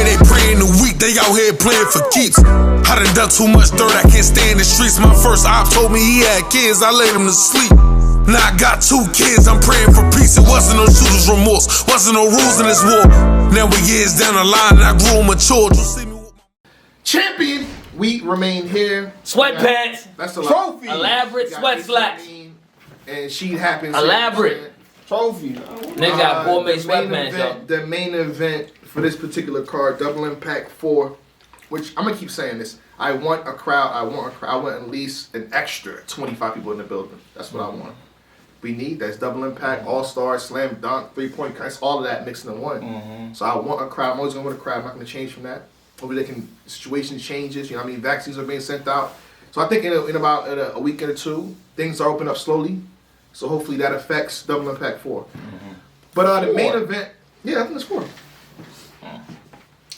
they praying the week, they out here playing for keeps. I done too much dirt, I can't stay in the streets. My first op told me he had kids, I laid him to sleep. Now I got 2 kids, I'm praying for peace. It wasn't no shooter's remorse, wasn't no rules in this war. Now we years down the line and I grew matured. Champion, we remain here. Sweatpants. That's a Trophy. Elaborate sweat slacks. And she happens. Elaborate. Trophy. Nigga got gourmet sweatpants, yo. The main event for this particular card, Double Impact 4, which I'm gonna keep saying this. I want a crowd. I want at least an extra 25 people in the building. That's what I want. We need that's Double Impact, All Star, Slam Dunk, 3-point. It's all of that mixed into one. So I want a crowd. I'm always gonna want a crowd. I'm not gonna change from that. Hopefully, the situation changes. You know, what I mean, vaccines are being sent out. So I think in about a week or 2, things are opening up slowly. So hopefully that affects Double Impact 4. But the main event, yeah, I think it's 4.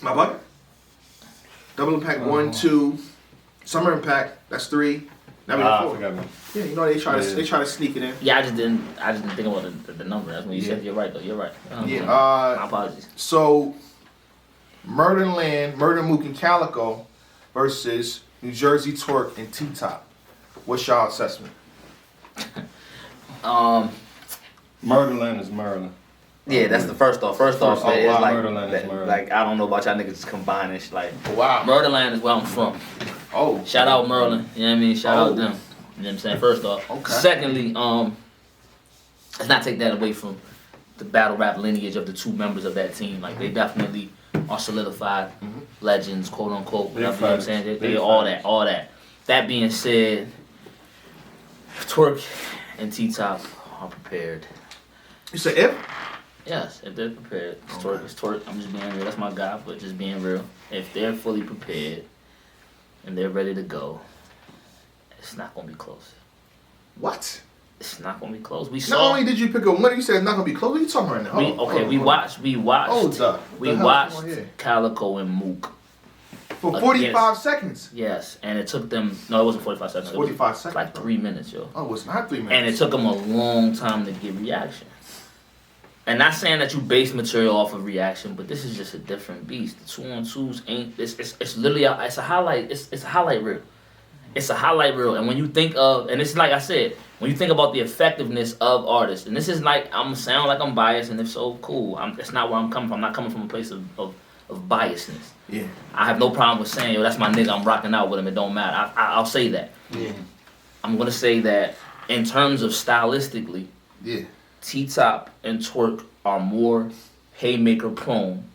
My bucket. Double Impact 1, 2, Summer Impact. That's 3. Now we got 4. Yeah, you know they try to sneak it in. Yeah, I just didn't think about the number. That's when you said you're right though. You're right. Yeah. My apologies. So, Murda Mook and Calicoe versus New Jersey Twork and T-Top. What's y'all assessment? Murderland is Maryland. Yeah, that's the first off. It's like, Murderland is Maryland. Like I don't know about y'all niggas combining. Like Wow. Murderland is where I'm from. Oh. Shout out Merlin. You know what I mean? Shout out them. You know what I'm saying? First off. Okay. Secondly, let's not take that away from the battle rap lineage of the 2 members of that team. Like they definitely are solidified legends, quote unquote. You know what I'm saying? They all that. That being said, Twork and T-Top are prepared. You said if? Yes, if they're prepared. It's Twork. I'm just being real. That's my guy, but just being real. If they're fully prepared and they're ready to go, it's not gonna be close. What? It's not gonna be close. Not only did you pick a winner, you said it's not gonna be close. What are you talking right now? We watched Calicoe and Mook. For 45 seconds? Yes, and it took them, no, it wasn't 45 seconds. 45 seconds? Like 3 minutes, yo. Oh, it's not 3 minutes. And it took them a long time to get reaction. And not saying that you base material off of reaction, but this is just a different beast. The 2-on-2s ain't, it's literally, it's a highlight, it's a highlight reel. It's a highlight reel, and when you think of, and it's like I said, when you think about the effectiveness of artists, and this is like, I'm sound like I'm biased, and if so, cool. That's not where I'm coming from. I'm not coming from a place of biasness. Yeah. I have no problem with saying, yo, that's my nigga, I'm rocking out with him, it don't matter. I'll say that. Yeah. I'm gonna say that in terms of stylistically, yeah, T-Top and Twork are more haymaker prone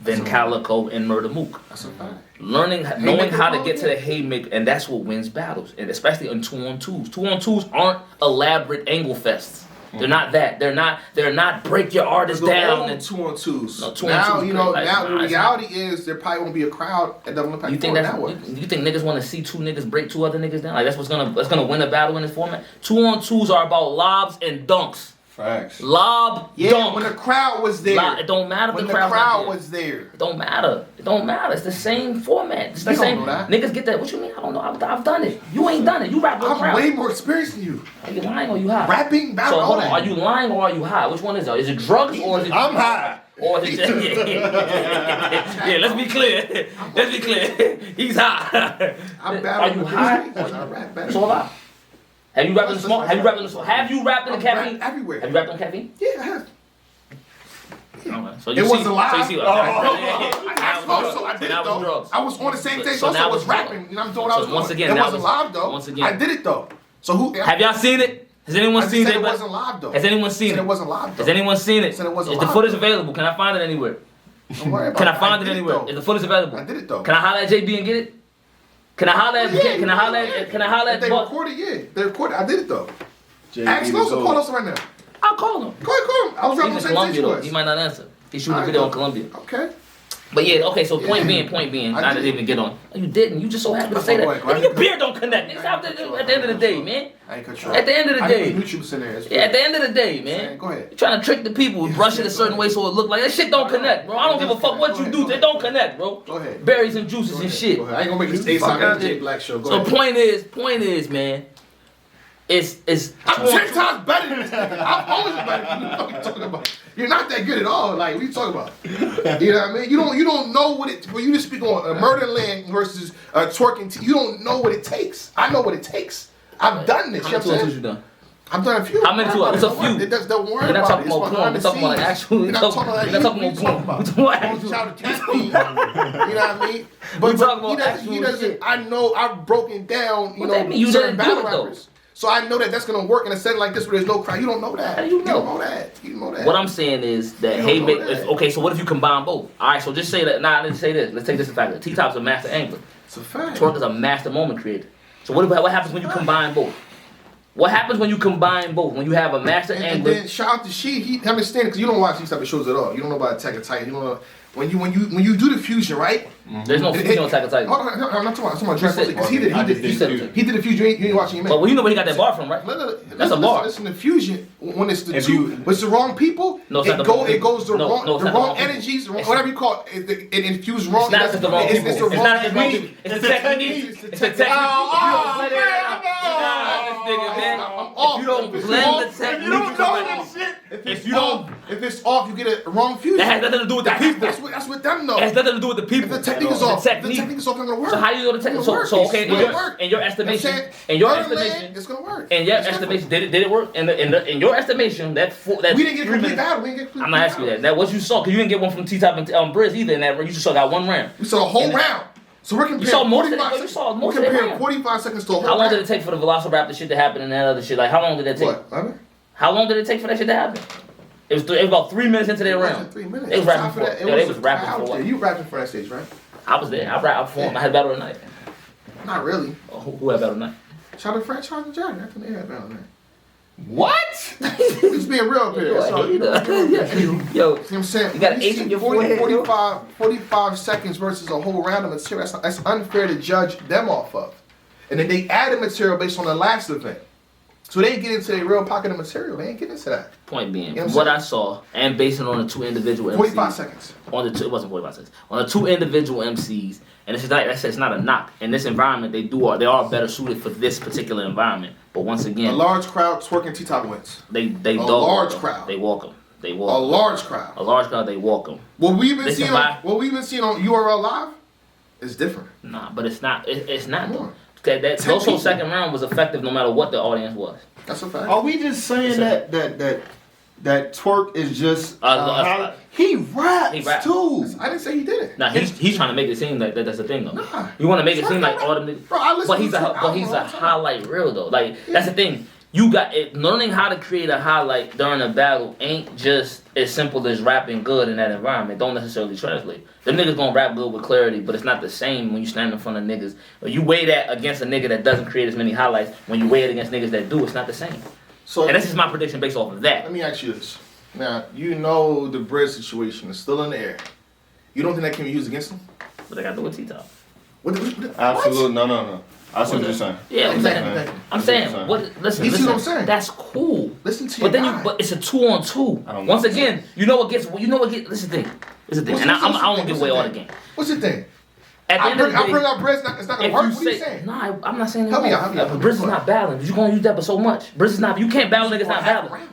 than Calicoe and Murda Mook. That's a fact. Knowing how to get to the haymaker, and that's what wins battles, and especially in 2-on-2s. 2-on-2s aren't elaborate angle fests. They're not that. They're not break your artist down. And 2-on-2s. No, 2-on-2s. Now you know. Now the reality is there probably won't be a crowd at Double Impact. You think you think niggas want to see 2 niggas break 2 other niggas down? Like that's gonna win a battle in this format. 2-on-2s are about lobs and dunks. Facts. Lob, dunk. When the crowd was there. It don't matter if when the crowd was there. It don't matter. It don't matter. It's the same format. It's the same. Niggas get that. What you mean? I don't know. I've done it. You ain't done it. You rap with I'm crowd. way more experienced than you. Are you lying or you high? Rapping, battle. So hold on. Are you lying or are you high? Which one is it? Is it drugs or is it? I'm high. Or is it yeah, let's be clear. Let's be clear. He's high. I'm Are you high? I rap better. It's all out. Have you rapped in the smoke? Have you rapped in the smoke? Have you rapped in the caffeine? Everywhere. Have you rapped on caffeine? Yeah, I have. Okay. So it wasn't live. So you see I did it though. I was on the same thing. So I was rapping. And I'm doing what I was doing. Once again, it wasn't live though. Once again, I did it though. So who? Have y'all seen it? Has anyone seen it? It wasn't live though. Has anyone seen it? It wasn't live though. Has anyone seen it? Is the footage available? Can I find it anywhere? Don't worry about it. Can I find it anywhere? Is the footage available? I did it though. Can I holler at JB and get it? Can I holler at? Can I holler at? They recorded. Yeah, they recorded. I did it though. Ask those to call us right now. I'll call him. Go ahead, call him. I was rapping the same thing you was. He might not answer. He's shooting a video on Columbia. Okay. But yeah, okay, so point being, I didn't even get on. Oh, you didn't. You just so happy to say that. Nigga, your beard don't connect. It's at the end of the day, man. I ain't cut you At the end of the day. Yeah, at the end of the day, man. Go ahead. You're trying to trick the people, brush it a certain way so it look like that shit don't connect, bro. I don't give a fuck what you do. It don't connect, bro. Go ahead. Berries and juices and shit. I ain't gonna make this ASAP MJ Black show. Go so ahead. point is, man. It's I'm 10 times better than this nigga. I'm always better than you. What you talking about? You're not that good at all. Like, what are you talking about? You know what I mean? You don't know what it. When you just speak on Murderland versus Tworking, you don't know what it takes. I know what it takes. I've done this. How many tours you done? I've done a few. How many tours? It's a few. It don't worry We're not about talking it. about porn. We're talking about like actual. We're not talking about porn. We're talking about actual. Child attack me. You know what I mean? But he doesn't. I know I've broken down. You know, you certain didn't do battle it though. rappers. So I know that that's gonna work in a setting like this where there's no crowd. You don't know that. How do you know? You don't know that. You don't know that. What I'm saying is that okay, so what if you combine both? All right, so just say that. Nah, let's say this. Let's take this as a fact. T-Top's a master angler. It's a fact. Twork is a master moment creator. So what happens when you combine both? What happens when you combine both? When you have a master angler. And then shout out to She. He understand because you don't watch these type of shows at all. You don't know about Attack on Titan. You don't know when you do the fusion, right? There's no fusion on Attack on Titan. No, I'm not talking about Dragon Ball because he did the fusion. You ain't watching. Well, you know where he got that bar from, right? That's a bar. Listen, the fusion when it's the when it's the wrong people. No, it goes the wrong energies, whatever you call it. It infuses wrong. It's not the wrong people. It's not the wrong people. It's the technique. It's the technique. If you don't blend the technique, if it's off, you get a wrong fusion. That has nothing to do with the people. That's what them know. It has nothing to do with the people. If the technique is off, the technique is not gonna work. So how you know the technique? So okay, in your estimation, it's gonna work. In your estimation, did it work? In your estimation, that we didn't get a complete battle. I'm not asking you that. That what you saw, because you didn't get one from T-Top and Briz either. In that you just saw got one round. We saw a whole round. So we're comparing. You saw most of it. You saw most of it. We're comparing 45 seconds to a whole round. How long did it take for the Velociraptor shit to happen and that other shit? Like how long did that take? What? How long did it take for that shit to happen? It was about 3 minutes into their round. 3 minutes. They was rapping for that. They was rapping for what? You rapping for that stage, right? I was there. I rapped for him. I had battle of the night. Not really. Who had battle of the night? Shout out to Fred Charles and Johnny. I think they had battle of the night. What? He's being real up here. Yo, I'm saying, you got an H in your forehead. 45 seconds versus a whole round of material. That's unfair to judge them off of. And then they added material based on the last event. So they ain't get into their real pocket of material. They ain't get into that. Point being, you know what I saw, and based it on the two individual 45 MCs. seconds. It wasn't 45 seconds. On the two individual MCs, and it's not a knock. In this environment, they are better suited for this particular environment. But once again, a large crowd twerking T-Top wins. They large crowd. They walk them. A large crowd. A large crowd. They walk them. What we've been seeing on URL Live is different. Nah, but it's not. It's not. That also second round was effective no matter what the audience was. That's a fact. Are we just saying that Twork is just he raps too? I didn't say he didn't. Nah, he's trying to make it seem like that's the thing though. Nah, you want to make it seem like all them niggas. Bro, but he's a highlight reel though. Like that's the thing. You got it. Learning how to create a highlight during a battle ain't just as simple as rapping good in that environment. Don't necessarily translate. Them niggas gonna rap good with clarity, but it's not the same when you stand in front of niggas. Or you weigh that against a nigga that doesn't create as many highlights. When you weigh it against niggas that do, it's not the same. So, and this is my prediction based off of that. Let me ask you this. Now, you know the Briz situation is still in the air. You don't think that can be used against him? But they got to do with T-Top. Absolutely. No. I see what you're saying. Yeah, I'm saying. Listen, what I'm saying. That's cool. Listen to but then but it's a 2-on-2. Once again, you know what gets. This is the thing. And I won't give away all the game. What's the thing? At the end of the day, I bring up Briz. It's not gonna work. What are you saying? Nah, I'm not saying that. Help me out. Briz is not battling. You're gonna use that, but so much. Briz is not. You can't battle niggas not battling.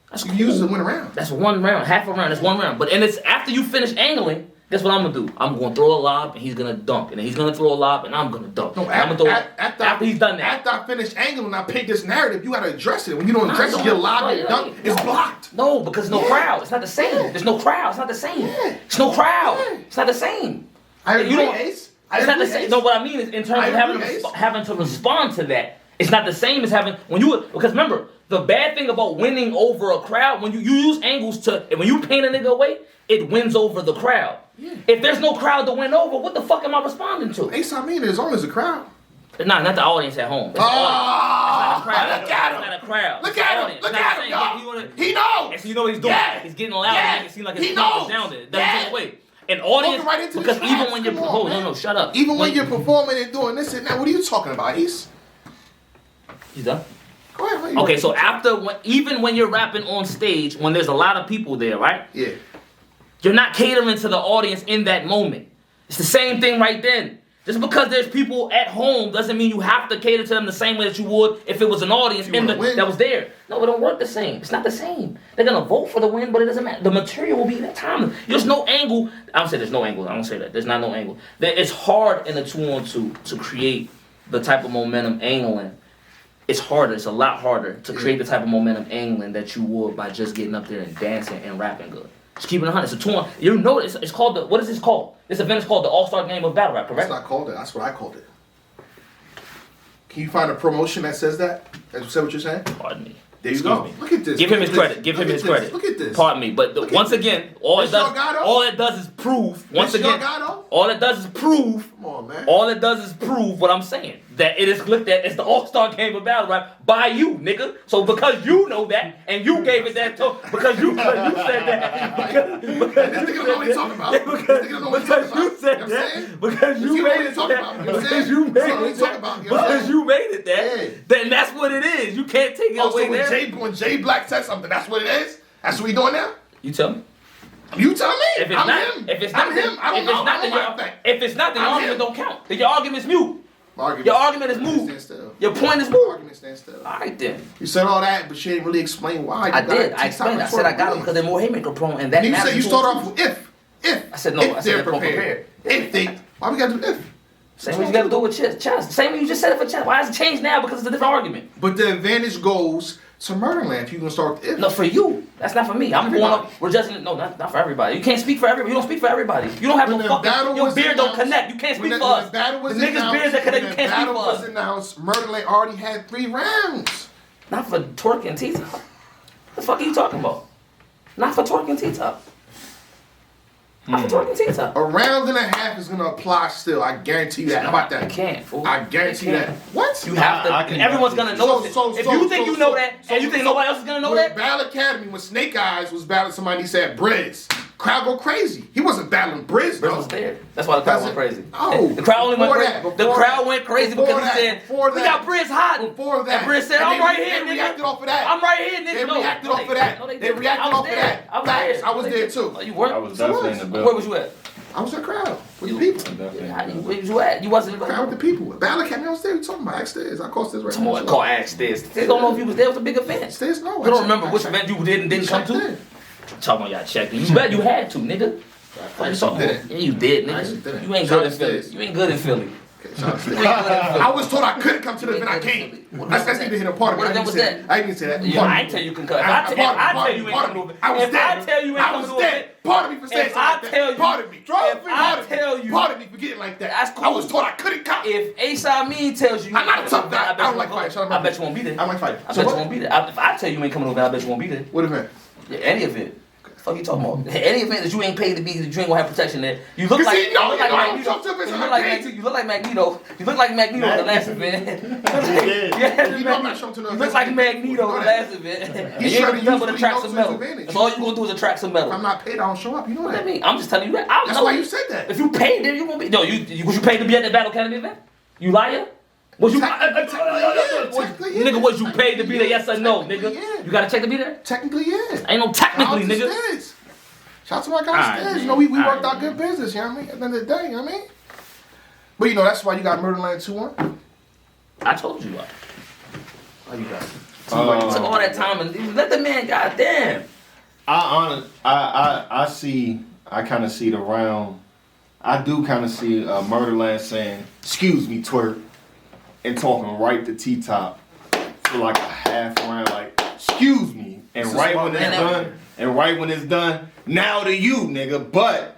That's cool. You use it to win a round. That's one round, half a round. That's one round. But it's after you finish angling. Guess what I'm gonna do? I'm gonna throw a lob and he's gonna dunk, and then he's gonna throw a lob and I'm gonna dunk. No, after he's done that. After I finish angling, I paint this narrative. You gotta address it. When you don't address it, your lob and dunk is blocked. No, because there's no crowd. It's not the same. There's no crowd. It's not the same. There's no crowd. It's not the same. I agree, Ace. It's not the same. No, what I mean is in terms of having to respond to that. It's not the same as having because remember the bad thing about winning over a crowd when you use angles when you paint a nigga away, it wins over the crowd. Yeah. If there's no crowd to win over, what the fuck am I responding to? Ace, I mean, as long as a crowd. Nah, not the audience at home. It's the audience. Look at him. It's not a crowd. Look at him. Look at him, y'all. He knows. And so you know what he's doing. Yeah. He's getting loud and make it seem like it's sounded. It doesn't take away. An audience, right because even when you're shut up. Even when you're performing and doing this and that, what are you talking about, Ace? You done? Go ahead. Okay, so even when you're rapping on stage, when there's a lot of people there, right? Yeah. You're not catering to the audience in that moment. It's the same thing right then. Just because there's people at home doesn't mean you have to cater to them the same way that you would if it was an audience that was there. No, it don't work the same. It's not the same. They're gonna vote for the win, but it doesn't matter. The material will be that time. There's no angle. I don't say there's no angle. I don't say that. There's not no angle. It's hard in a 2-on-2 to create the type of momentum angling. It's harder. It's a lot harder to create the type of momentum angling that you would by just getting up there and dancing and rapping good. Just keep it 100. It's a 2-on. You know it's called what is this called? This event is called the All-Star Game of Battle Rap, correct? It's not called that. That's what I called it. Can you find a promotion that says that? Is that what you're saying? Pardon me. There you go. Look at this. Give him his credit. Give him his credit. Look at this. Pardon me, but once again, all it does is prove. Once again, all it does is prove. Come on, man. All it does is prove what I'm saying. That it is looked at as the All-Star Game of Battle Rap by you, nigga. So because you know that and you gave it that tone, because you said that. Because this nigga don't know what he's talking about. Because you said that. Because you made it that. Because you made it that. Then that's what it is. You can't take it away there. When Jay Black says something, that's what it is? That's what we doing now? You tell me. You tell me. If it's not him, if it's not, then your argument don't count. Then your argument's mute. Your argument is moved. Your point is moved. Argument stands still. All right then. You said all that, but you didn't really explain why. I did. I explained. I said I got them because they're more haymaker prone, and that. You said you start off with if. I said no. I said they're prepared. If they. Why we gotta do if? Same way you gotta do with chess. Same way you just said it for chess. Why has it changed now? Because it's a different argument. But the advantage goes to Murderland if you gonna start with if. No, for you. That's not for me. I'm going up. We're just no, not for everybody. You can't speak for everybody. You don't speak for everybody. You don't have no fucking. Your beard don't connect. You can't speak for us. The niggas' beards that connect. You can't speak for us. Was announced, Murderland already had 3 rounds. Not for Twork and T-Top. What the fuck are you talking about? Not for Twork and T-Top. Not for Twork and T-Top. A round and a half is gonna apply still. I guarantee you that. How about that? You can't, fool. I guarantee that. What? You have to. Everyone's gonna know this. If you think you know that, and you think nobody else is gonna know that. Battle Academy, when Snake Eyes was battling somebody, he said Briz. Crowd go crazy. He wasn't battling Briz, though. Briz was there. That's why the crowd went crazy. Oh, the crowd only went crazy. The crowd went crazy because he said, "We got Briz hot." Before that, and Briz said, "I'm right here, nigga." They reacted off of that. I'm right here, nigga. They reacted off of that. They reacted off of that. I was there too. You weren't. I was definitely in the building. Where was you at? I was in the crowd with the people. Where was you at? You wasn't in the crowd with the people. Battle Academy on stage. Talking about Ask Stairs. I called Stairs right now. Someone called Ask Stairs. They don't know if you was there. It was a big event. Stairs, no. You don't remember which event you didn't come to? Talking about y'all checked in. You bet you had to, nigga. Yeah, you did, nigga. You ain't good in Philly. You ain't good in Philly. I was told I couldn't come to the event. I came. That's neither here nor part of it. I didn't say that. Yeah, I ain't tell you can come. If I tell you ain't come to it. I was dead. I tell you ain't come to it. Pardon me for saying something like that. Pardon me. Pardon me for getting like that. That's cool. I was told I couldn't come. If Amin tells you, I'm not a tough guy. I don't like fighting. I bet you won't be there. I like fighting. I bet you won't be there. If I tell you ain't coming to the event, I bet you won't be there. What event? Yeah, any event. Fuck you talking about? Any event that you ain't paid to be, that you ain't gonna have protection there. You look like Magneto. You look like Magneto. You look like Magneto in the last event. You look like Magneto in the last event. And you ain't gonna but attract some metal. That's all you gonna do is attract some metal. If I'm not paid, I don't show up. You know what that. I mean? I'm just telling you that. That's why you said that. If you paid, then you won't be. No, was you paid to be at the Battle Academy event? You liar? Was you nigga? Was you paid to be there? Yes or no, nigga? You got a check to be there? Technically, yeah. Ain't no technically, nigga. Shout out to my guys. Right, you know, we worked out good business. You know what I mean? At the end of the day, you know what I mean? But you know, that's why you got Murderland 2-1. I told you. Oh, you got it. Took all that time and let the man. Goddamn. I kind of see the round. I do kind of see Murderland saying, "Excuse me, Twork," and talking right to T-Top for like a half round, like, "Excuse me," and right when it's done, now to you, nigga. But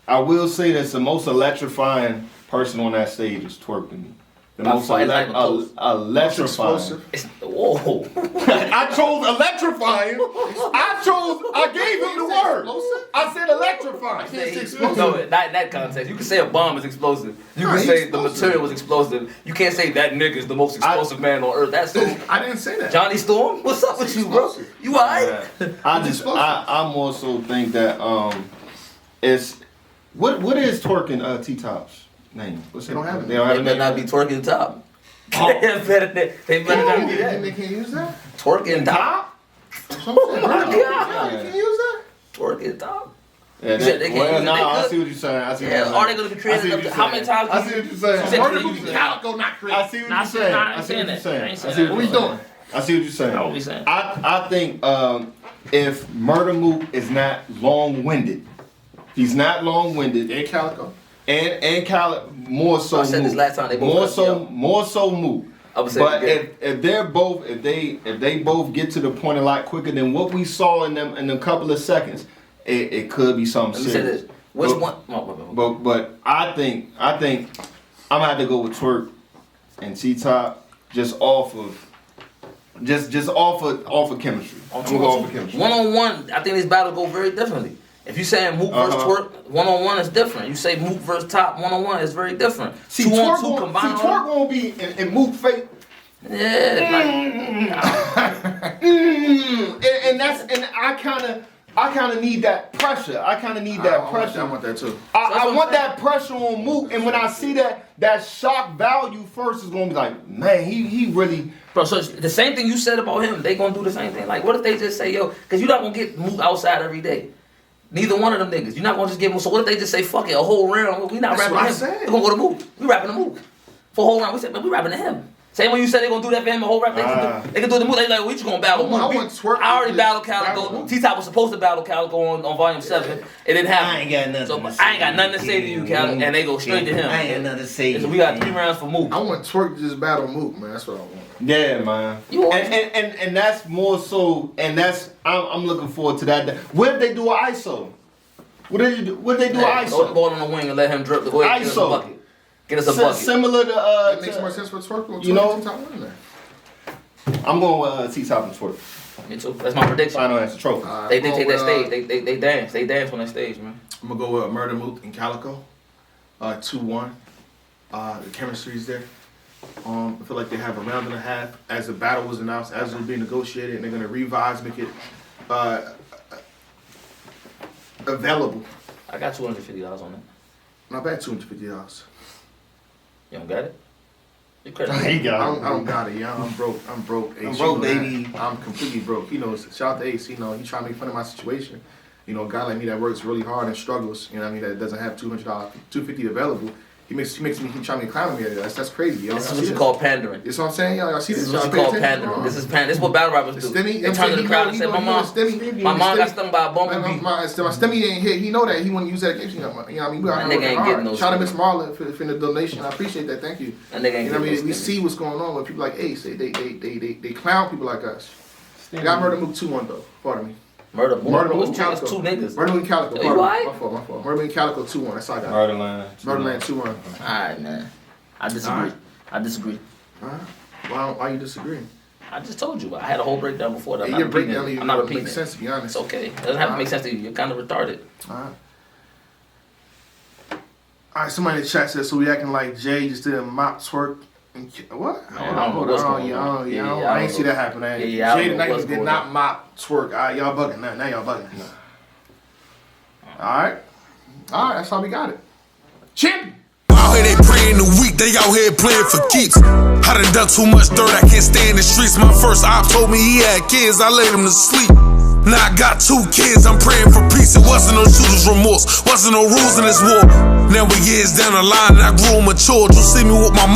I will say that the most electrifying person on that stage is Twork to me. The most electrifying. Whoa. I chose electrifying. I gave him the word. I said electrifying. No, not in that context. You can say a bomb is explosive. You can say the material was explosive. You can't say that nigga is the most explosive man on earth. That's so. I didn't say that. Johnny Storm? What's up with you, bro? You alright? I more so think that it's what is Twork and T-Top's name? They don't have it. They better not be Twork and Top. They better not be that. They can't use that? Twork and Top? You can use that? Twork and Top? Yeah, You said they can't. I see what you're saying. I see what you're saying. Are they going to be creative up to how many times? I see what you're saying. Murda Mook and Calicoe not creative. I see what you're saying. I see what you're saying. What we doing? I see what you're saying. What we saying? I think if Murda Mook is not long-winded, he's not long-winded. And Calicoe. And Calicoe more so. I said this last time they both more so Mook. But if they both get to the point a lot quicker than what we saw in them in a couple of seconds, it could be something serious. Let me say this. Which one? But I think I'm gonna have to go with Twork and T-Top just off of chemistry. I'm gonna go off of chemistry. 1-on-1, I think this battle go very differently. If you saying Mook versus Twork, 1-on-1 is different. You say Mook versus Top, 1-on-1 is very different. See, Twork won't be in Mook fake. Yeah, and I kind of need that pressure. I kind of need that pressure. I want that too. I want that pressure on Mook, and when I see that shock value first is gonna be like, man, he really. Bro, so the same thing you said about him, they gonna do the same thing. Like, what if they just say, yo, because you're not gonna get Mook outside every day. Neither one of them niggas. You're not gonna just give him. So what if they just say, fuck it, a whole round? We not That's rapping what to him. I said. We gonna go to Mook. We rapping to Mook. For a whole round, we said, man, we rapping to him. Same when you said they gonna do that for him, a whole rap. They can do it the Mook. They like, we just gonna battle Mook. I already battled Calicoe. T-Top was supposed to battle Calicoe on Volume 7. It didn't happen. I ain't got nothing to say. I ain't got nothing to say to you, Calicoe. And they go straight to him. I ain't got nothing to say. So we got 3 rounds for Mook. I want Twork to just battle Mook, man. That's what I want. Yeah, man. And that's more so, and that's I'm looking forward to that. What if they do an ISO? What if they do an ISO? Throw the ball on the wing and let him drip the way. ISO. Get us a bucket. Similar to that makes more sense for Twork. You know, T-Top. I'm going with T-Top and Twork. Me too. That's my prediction. Final answer trophy. They take that stage. They dance. They dance on that stage, man. I'm gonna go with Murda Mook and Calicoe. 2-1. The chemistry's there. I feel like they have a round and a half as the battle was announced, as it was being negotiated, and they're gonna revise, make it available. I got $250 on it. Not bad, $250. You don't got it? You He got it. I don't got it, yeah. I'm broke. I'm broke, baby. I'm completely broke. He knows. Shout out to Ace. You know, he trying to make fun of my situation. You know, a guy like me that works really hard and struggles. You know what I mean? That doesn't have $200, $250 available. He makes me keep trying to clown me. That's crazy, yo. This is what you call pandering. That's what I'm saying, y'all. See this is what you call pandering. This is pandering. This is what battle rappers do. They turn to the crowd and say, "My mom got stung by a bumblebee." My stemmy ain't hit. He know that. He want to use that against me. You know what I mean? We that nigga ain't getting no. Shout out to Miss Marla for the donation. I appreciate that. Thank you. That nigga ain't you know what I mean? We see what's going on with people like Ace. They clown people like us. They got Murda Mook 2-1 though. Pardon me. Murda Mook. That's 2 niggas. Murda Mook and Calicoe. You alright? My fault. Murda Mook and Calicoe 2-1. That's all I got. Murderland 2-1. Alright, man. I disagree. Why you disagreeing? I just told you. I had a whole breakdown before that. Your breakdown I'm not repeating makes sense, to be honest. It's okay. It doesn't have to make sense to you. You're kind of retarded. Alright, somebody in the chat says, so we acting like Jay just didn't mop Twork. What? I ain't see that happen. Jay tonight did not mop Twork. Y'all bugging now. Now y'all bugging. Alright, that's how we got it. Champion! Out here they praying the week, they out here playing for keeps. I done too much dirt, I can't stay in the streets. My first op told me he had kids, I laid him to sleep. Now I got 2 kids, I'm praying for peace. It wasn't no shooter's remorse, wasn't no rules in this war. Now we years down the line and I grew and matured. You see me with my